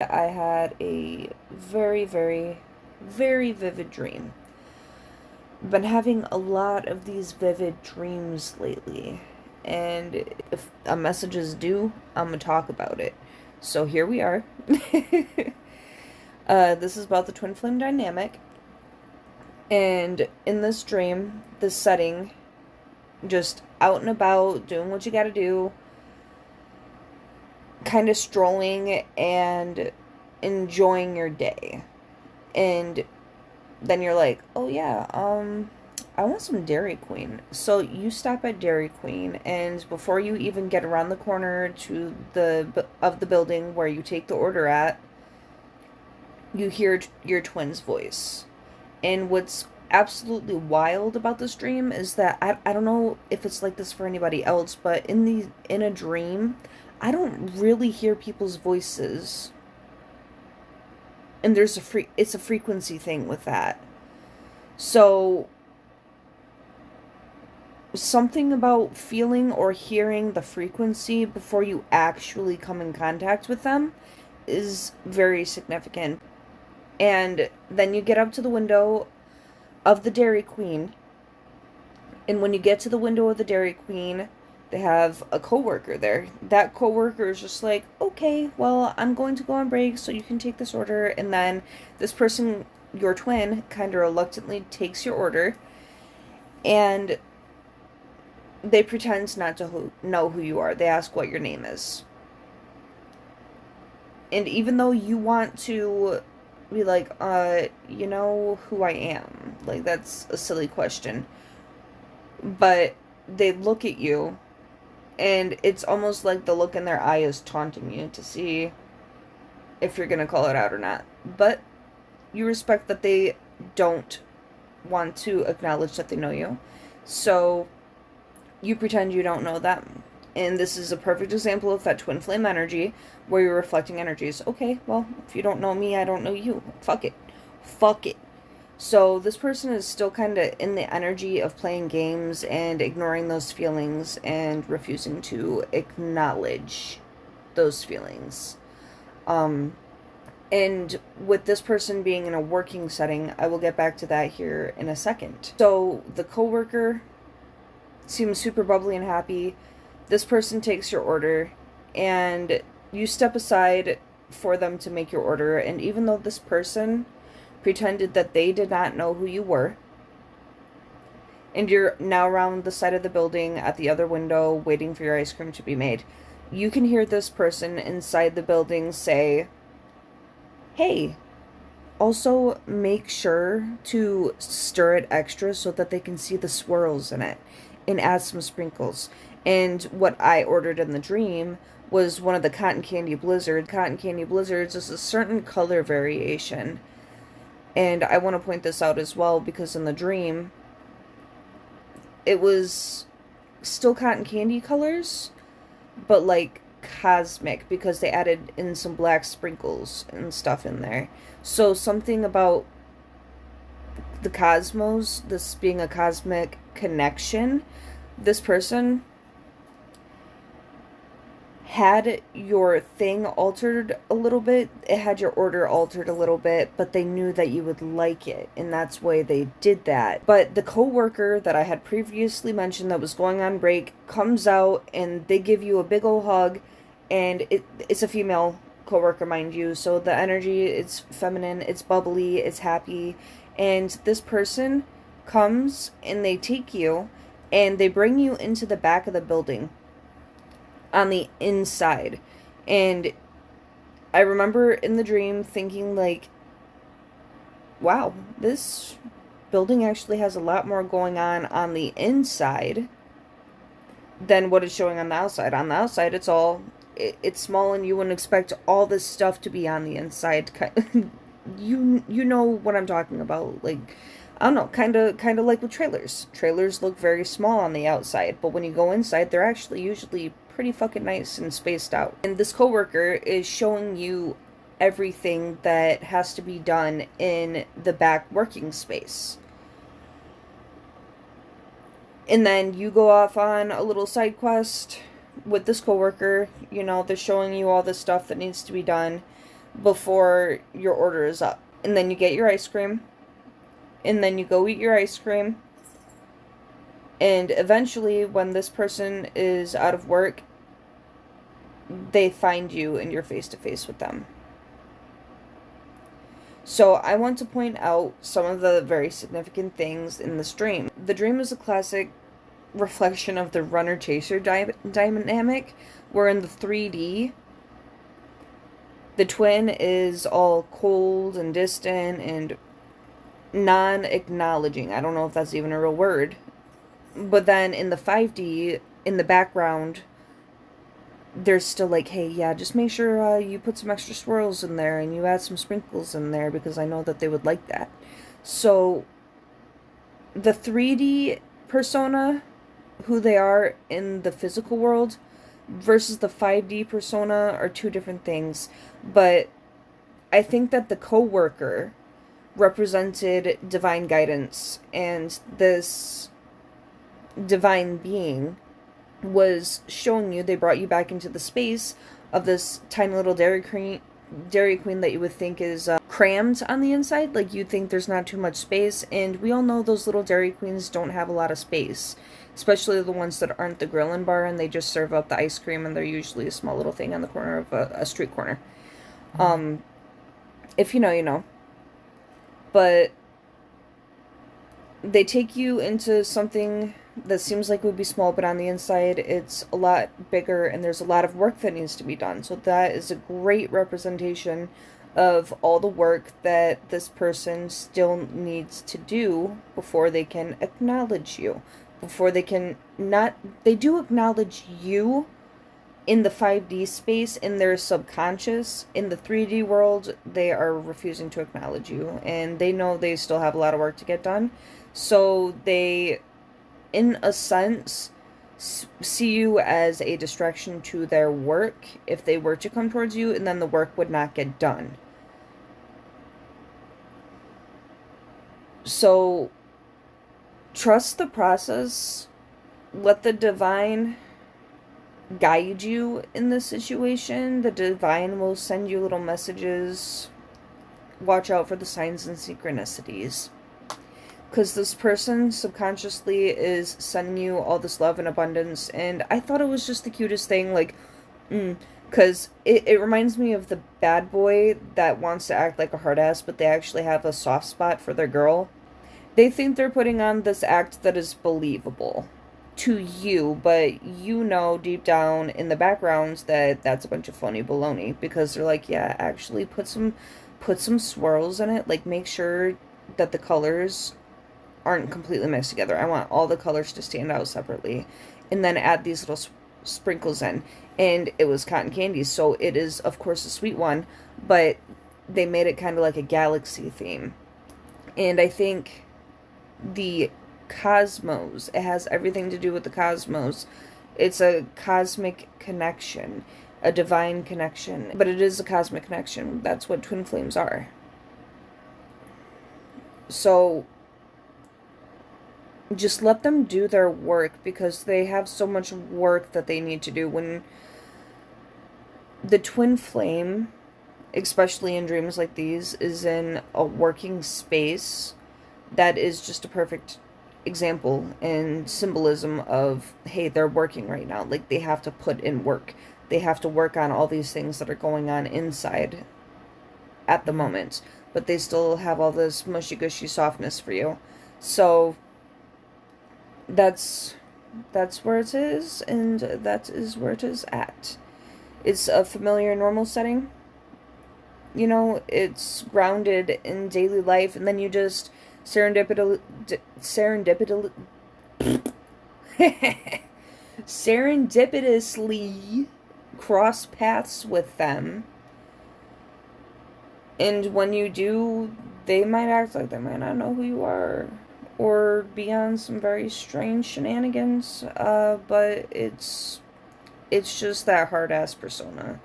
I had a very, very, very vivid dream. Been having a lot of these vivid dreams lately. And if a message is due, I'm going to talk about it. So here we are. This is about the twin flame dynamic. And in this dream, this setting, just out and about, doing what you gotta do, kind of strolling and enjoying your day. And then you're like, oh yeah, I want some Dairy Queen. So you stop at Dairy Queen, and before you even get around the corner to the building where you take the order at, you hear your twin's voice. And what's absolutely wild about this dream is that I don't know if it's like this for anybody else, but in a dream, I don't really hear people's voices. And it's a frequency thing with that. So something about feeling or hearing the frequency before you actually come in contact with them is very significant. And then you get up to the window of the Dairy Queen. And when you get to the window of the Dairy Queen, they have a coworker there. That coworker is just like, okay, well, I'm going to go on break so you can take this order. And then this person, your twin, kind of reluctantly takes your order. And they pretend not to know who you are. They ask what your name is. And even though you want to be like, you know who I am. Like, that's a silly question. But they look at you, and it's almost like the look in their eye is taunting you to see if you're gonna call it out or not. But you respect that they don't want to acknowledge that they know you. So you pretend you don't know them. And this is a perfect example of that twin flame energy where you're reflecting energies. Okay, well, if you don't know me, I don't know you. Fuck it. Fuck it. So this person is still kind of in the energy of playing games and ignoring those feelings and refusing to acknowledge those feelings. And with this person being in a working setting, I will get back to that here in a second. So the coworker seems super bubbly and happy. This person takes your order, and you step aside for them to make your order, and even though this person pretended that they did not know who you were, and you're now around the side of the building at the other window waiting for your ice cream to be made, you can hear this person inside the building say, hey, also make sure to stir it extra so that they can see the swirls in it, and add some sprinkles. And what I ordered in the dream was one of the cotton candy blizzards. Cotton candy blizzards is a certain color variation. And I want to point this out as well because in the dream, it was still cotton candy colors, but like cosmic because they added in some black sprinkles and stuff in there. So something about the cosmos, this being a cosmic connection, this person had your thing altered a little bit. It had your order altered a little bit, but they knew that you would like it, and that's why they did that. But the coworker that I had previously mentioned that was going on break comes out, and they give you a big ol' hug, and it's a female coworker, mind you, so the energy, it's feminine, it's bubbly, it's happy, and this person comes, and they take you, and they bring you into the back of the building on the inside. And I remember in the dream thinking like, wow, this building actually has a lot more going on the inside than what is showing on the outside. On the outside, it's small, and you wouldn't expect all this stuff to be on the inside. You know what I'm talking about. Like, I don't know, kind of like with trailers. Trailers look very small on the outside, but when you go inside, they're actually usually pretty fucking nice and spaced out. And this coworker is showing you everything that has to be done in the back working space. And then you go off on a little side quest with this coworker. You know, they're showing you all the stuff that needs to be done. before your order is up. And then you get your ice cream, and then you go eat your ice cream, and eventually when this person is out of work, they find you and you're face to face with them. So I want to point out some of the very significant things in this dream. The dream is a classic reflection of the runner-chaser dynamic, where in the 3D, the twin is all cold and distant and non-acknowledging. I don't know if that's even a real word. But then in the 5D, in the background, there's still like, hey, yeah, just make sure you put some extra swirls in there and you add some sprinkles in there because I know that they would like that. So the 3D persona, who they are in the physical world, versus the 5D persona are two different things. But I think that the co-worker represented divine guidance, and this divine being was showing you, they brought you back into the space of this tiny little Dairy Queen that you would think is crammed on the inside. Like, you'd think there's not too much space, and we all know those little Dairy Queens don't have a lot of space, especially the ones that aren't the grill and bar and they just serve up the ice cream, and they're usually a small little thing on the corner of a street corner. If you know, you know. But they take you into something that seems like it would be small, but on the inside it's a lot bigger, and there's a lot of work that needs to be done. So that is a great representation of all the work that this person still needs to do before they can acknowledge you. Before they can not... They do acknowledge you in the 5D space, in their subconscious. In the 3D world, they are refusing to acknowledge you, and they know they still have a lot of work to get done. So they, in a sense, see you as a distraction to their work if they were to come towards you, and then the work would not get done. So trust the process. Let the divine guide you in this situation. The divine will send you little messages. Watch out for the signs and synchronicities, because this person subconsciously is sending you all this love and abundance. And I thought it was just the cutest thing, like, because it reminds me of the bad boy that wants to act like a hard ass, but they actually have a soft spot for their girl. They think they're putting on this act that is believable to you, but you know deep down in the background that that's a bunch of phony baloney, because they're like, yeah, actually put some swirls in it, like make sure that the colors aren't completely mixed together. I want all the colors to stand out separately, and then add these little sprinkles in. And it was cotton candy, so it is of course a sweet one, but they made it kind of like a galaxy theme. And I think the cosmos, it has everything to do with the cosmos. It's a cosmic connection, a divine connection, but it is a cosmic connection. That's what twin flames are. So just let them do their work, because they have so much work that they need to do. When the twin flame, especially in dreams like these, is in a working space, that is just a perfect example and symbolism of, hey, they're working right now. Like, they have to put in work. They have to work on all these things that are going on inside at the moment, but they still have all this mushy gushy softness for you. So that's where it is, and that is where it is at. It's a familiar, normal setting. You know, it's grounded in daily life, and then you just serendipitously cross paths with them. And when you do, they might act like they might not know who you are, or be on some very strange shenanigans, but it's just that hard-ass persona.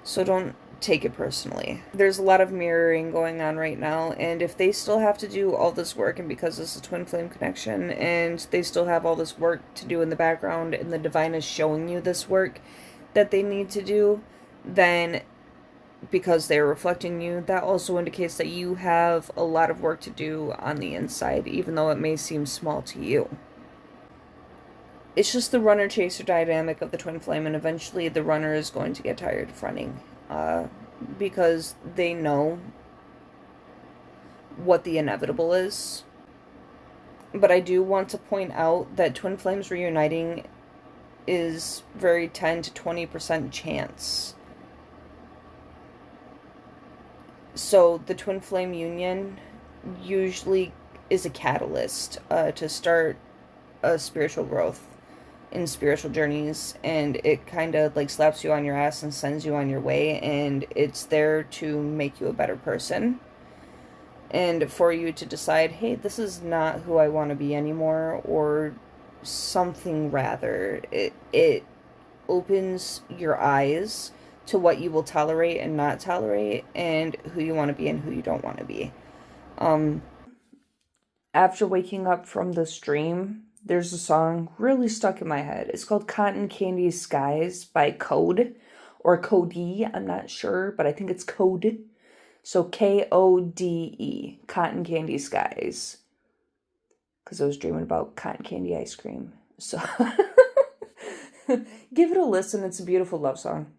So don't take it personally. There's a lot of mirroring going on right now, and if they still have to do all this work, and because it's a twin flame connection, and they still have all this work to do in the background, and the divine is showing you this work that they need to do, then because they're reflecting you, that also indicates that you have a lot of work to do on the inside, even though it may seem small to you. It's just the runner-chaser dynamic of the twin flame, and eventually the runner is going to get tired of running, because they know what the inevitable is. But I do want to point out that twin flames reuniting is very 10 to 20% chance. So the twin flame union usually is a catalyst to start a spiritual growth in spiritual journeys, and it kind of like slaps you on your ass and sends you on your way, and it's there to make you a better person and for you to decide, hey, this is not who I want to be anymore, or something rather. It opens your eyes to what you will tolerate and not tolerate, and who you want to be and who you don't want to be. After waking up from this dream, there's a song really stuck in my head. It's called Cotton Candy Skies by Code, or Cody, I'm not sure, but I think it's Code. So Kode, Cotton Candy Skies. Because I was dreaming about cotton candy ice cream. So give it a listen. It's a beautiful love song.